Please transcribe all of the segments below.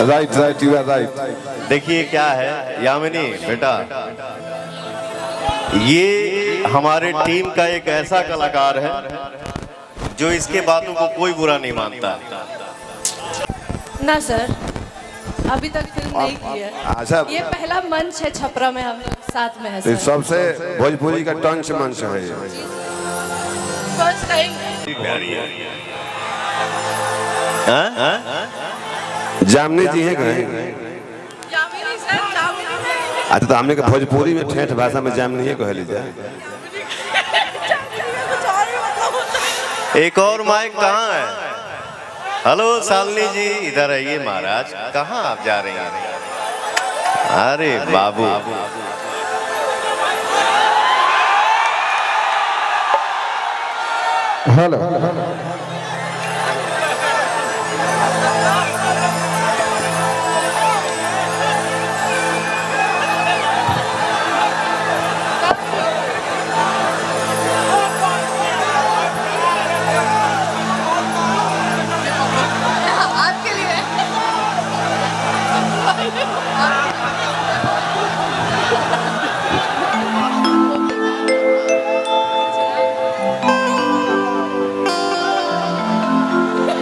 Right right, you are right. देखिए क्या है यामिनी बेटा, ये हमारे टीम का एक ऐसा कलाकार है जो इसके बातों को कोई बुरा नहीं मानता। ना सर, अभी तक फिल्म नहीं की है। अच्छा, ये पहला मंच है छपरा में, हम लोग साथ में है सर। सबसे भोजपुरी का टंच मंच है ये। First time. जामनी जी है कहीं? जामिनी सर, जामिनी। अच्छा, तो हमने भोजपुरी में ठेठ भाषा में जामनी है कह लीजिए। एक और माइक कहाँ है? हेलो शालिनी जी, इधर आइए महाराज। कहाँ आप जा रहे हैं? अरे बाबू, हेलो, आपके लिए।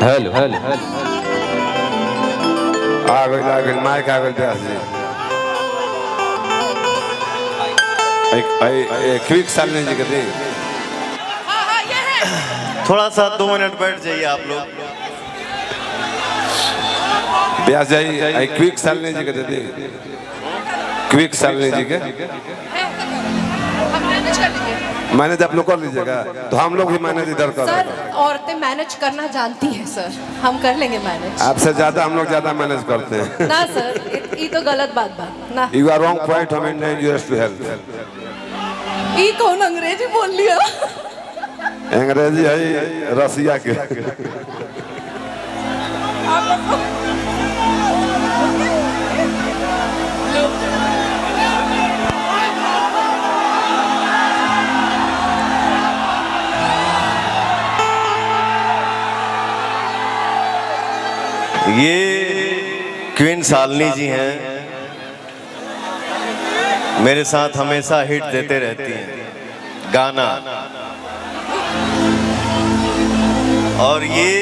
हेलो हेलो आ गई माइक आ गई व्यास जी। एक क्विक शालिनी जी के दी। हाँ, ये है। थोड़ा सा 2 मिनट बैठ जाइए आप लोग। व्यास जी क्विक शालिनी जी के दे दी। क्विक शालिनी जी के हम मैनेज कर लेंगे मैनेज आप लोग कर लीजिएगा, तो हम लोग भी मैनेज इधर कर सर। लेंगे। औरतें मैनेज करना जानती हैं सर, हम कर लेंगे मैनेज। आपसे ज्यादा हम लोग ज्यादा मैनेज करते हैं। ना सर, ये तो गलत बात ना। यू आर रॉन्ग पॉइंट, हम इंडियन यूएस टू हेल्प। ये कौन अंग्रेजी बोल लिया? अंग्रेजी है रसिया के। ये क्वीन शालिनी जी हैं, मेरे साथ हमेशा हिट देते रहती हैं गाना। और ये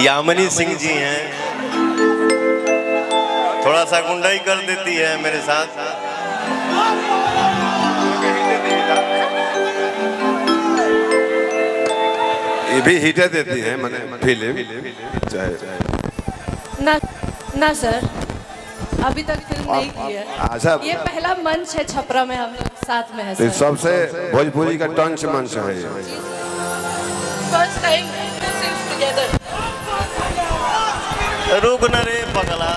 यामिनी सिंह जी हैं, थोड़ा सा गुंडाई कर देती है मेरे साथ। ये भी हिटे देती है मैंने फिल्म चाहे। ना सर, अभी तक फिल्म नहीं की है। अच्छा, ये पहला मंच है छपरा में, हम लोग साथ में है तो सर। सबसे भोजपुरी का टंच मंच है ये। First time together. रुक न रे पगला।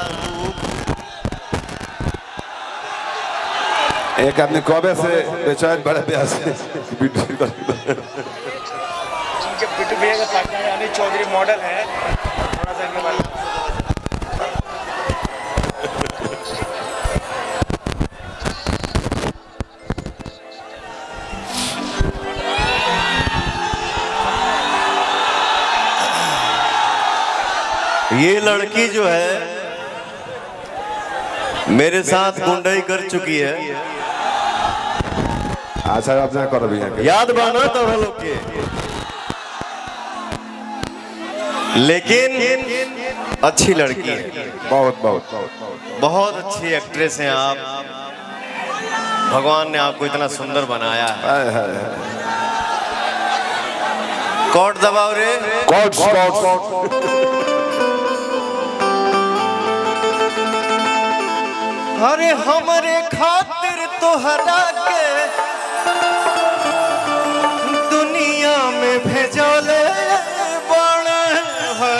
एक आदमी कबे से बेचैन बड़े प्यास पिट्टू भैया का पार्टनर यानी चौधरी मॉडल है। थोड़ा सा इनके बारे में ये लड़की जो है मेरे साथ गुंडाई कर चुकी है। अच्छा, आप ना करो भैया के। याद बाना तो लोग के, लेकिन अच्छी लड़की है, बहुत बहुत बहुत बहुत अच्छी एक्ट्रेस हैं आप। भगवान ने आपको इतना सुंदर बनाया है। कॉर्ड दबाओ रे। कॉर्ड। अरे हमरे खातिर तो हरा के दुनिया में भेजोले बन है।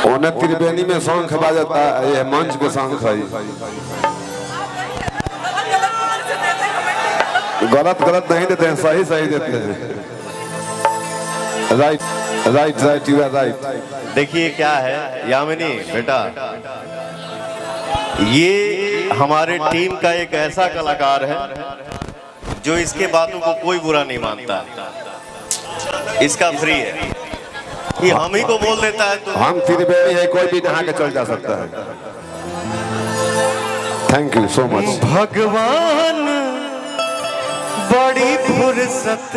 उन्हें त्रिवेणी में शंख बाजता, ये मंच के शंख है। गलत नहीं देते हैं, सही देते हैं। Right right right, you are right. देखिए क्या है यामिनी बेटा, ये हमारे टीम का एक ऐसा कलाकार है जो इसके बातों को कोई बुरा नहीं मानता, इसका फ्री है। ये हम ही को बोल देता है तो हम त्रिवेणी है, कोई भी नहा के चल जा सकता है। Thank you so much. भगवान बड़ी फुर्सत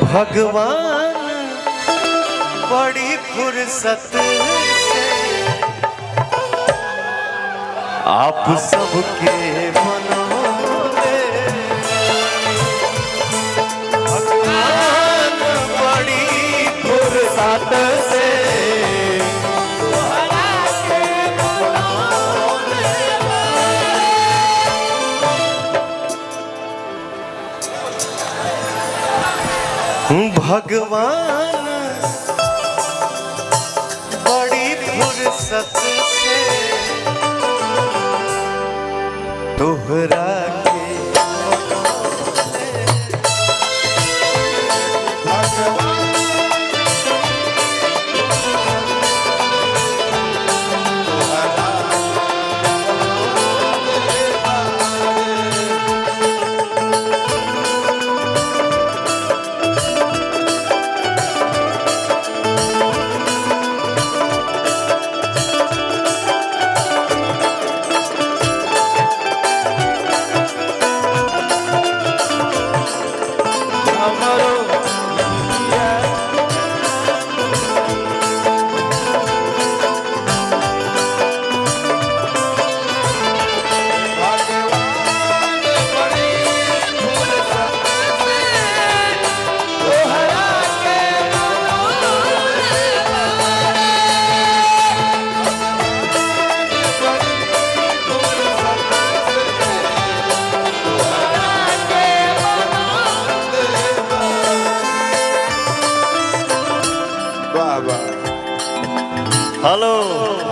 भगवान बड़ी फुर्सत से आप सबके मनों में भगवान बड़ी फुर्सत से भगवान बड़ी फुर्सत से तोहरा के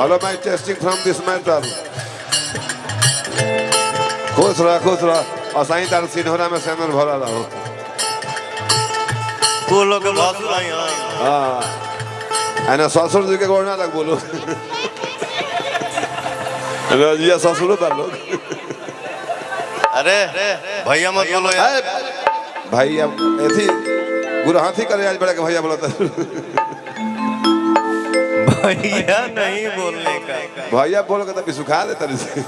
hello my testing from this matter. खुश रह और साईं तार सिन्होरा में सेंदूर भरा रहो। वो लोग भासुर आई हाँ एना ससुर जी के गोना तक बोलो रजिया ससुर तार लोग। अरे भैया मत बोलो यार। भाई अब ऐसी गुरहाथी करे आज बड़ा के भैया बोलता भैया नहीं बोलने का। भैया बोल के तभी सुखा दे तरी से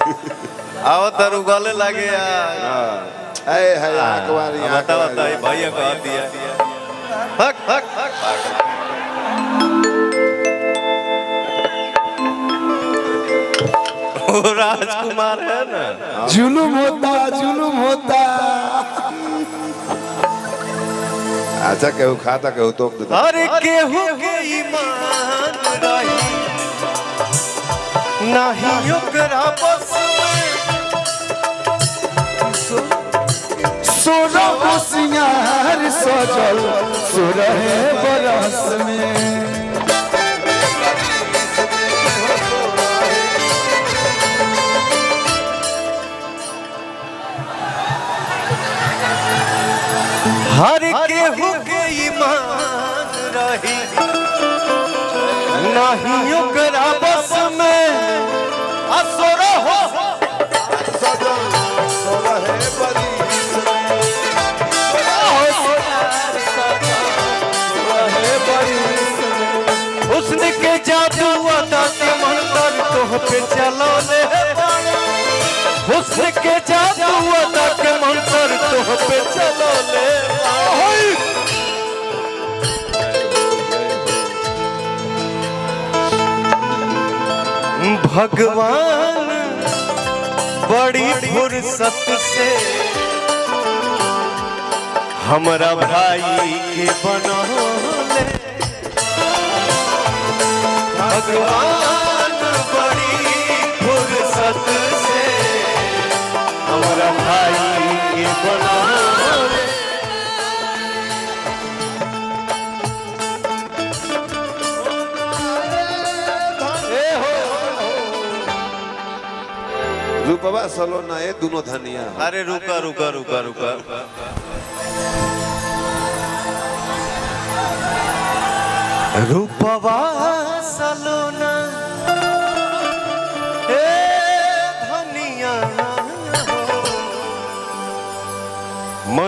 आओ तर उगले लगे यार। ए है आकवारी बता भैया को हाथ दिया। हक हक हक वो राजकुमार है ना। जुलुम होता अच्छा केहू खाता केहू तोप देता। अरे केहू के ईमान रही नहीं ओकरा बस में सोना होशियार सजल सुरहे बरस में हर केहू के ईमान रही नहीं ओकरा बस में असुर हो हुस्न के जादू अदा के मंतर तोह पे चलौले हुस्न के जादू अदा के मंतर तोह पे चलौले भगवान बड़ी फुर्सत से हमरा भाई के बनौले भगवान बड़ी फुर्सत से हमरा भाई के बनौले रूपवा सलोना ये दोनों धनिया। अरे रुका रुका रुका रुका रूपवा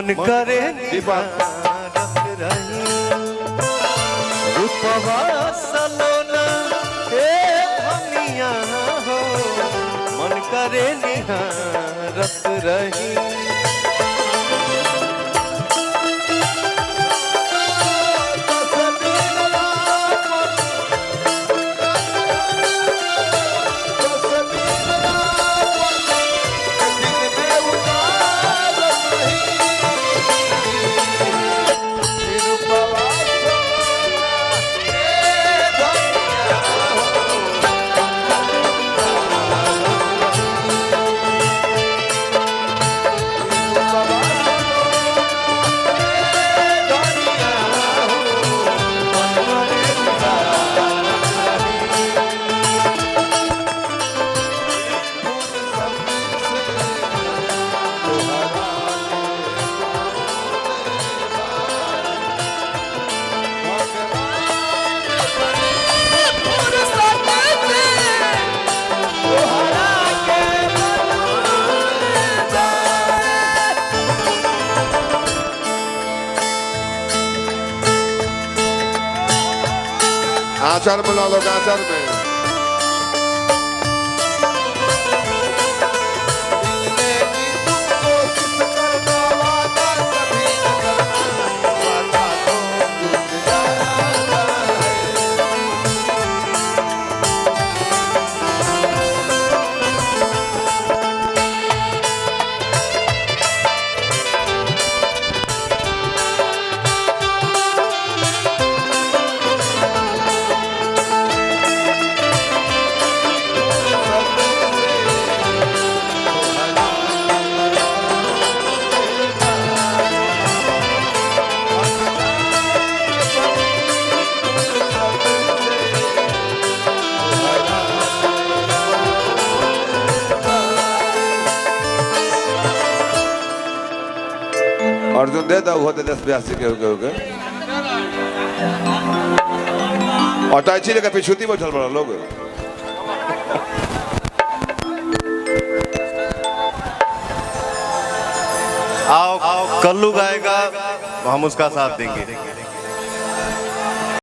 मन करे दीपक रूपवा सलोना हे धनिया हो मन करे निहारत रही आचार बुला लो आचार में अर्जुन दे दो होते 10-82 के हो गए और टाइची लेकर पिछुती बैठल बड़ा लोग आओ कल्लू गाएगा हम उसका साथ देंगे।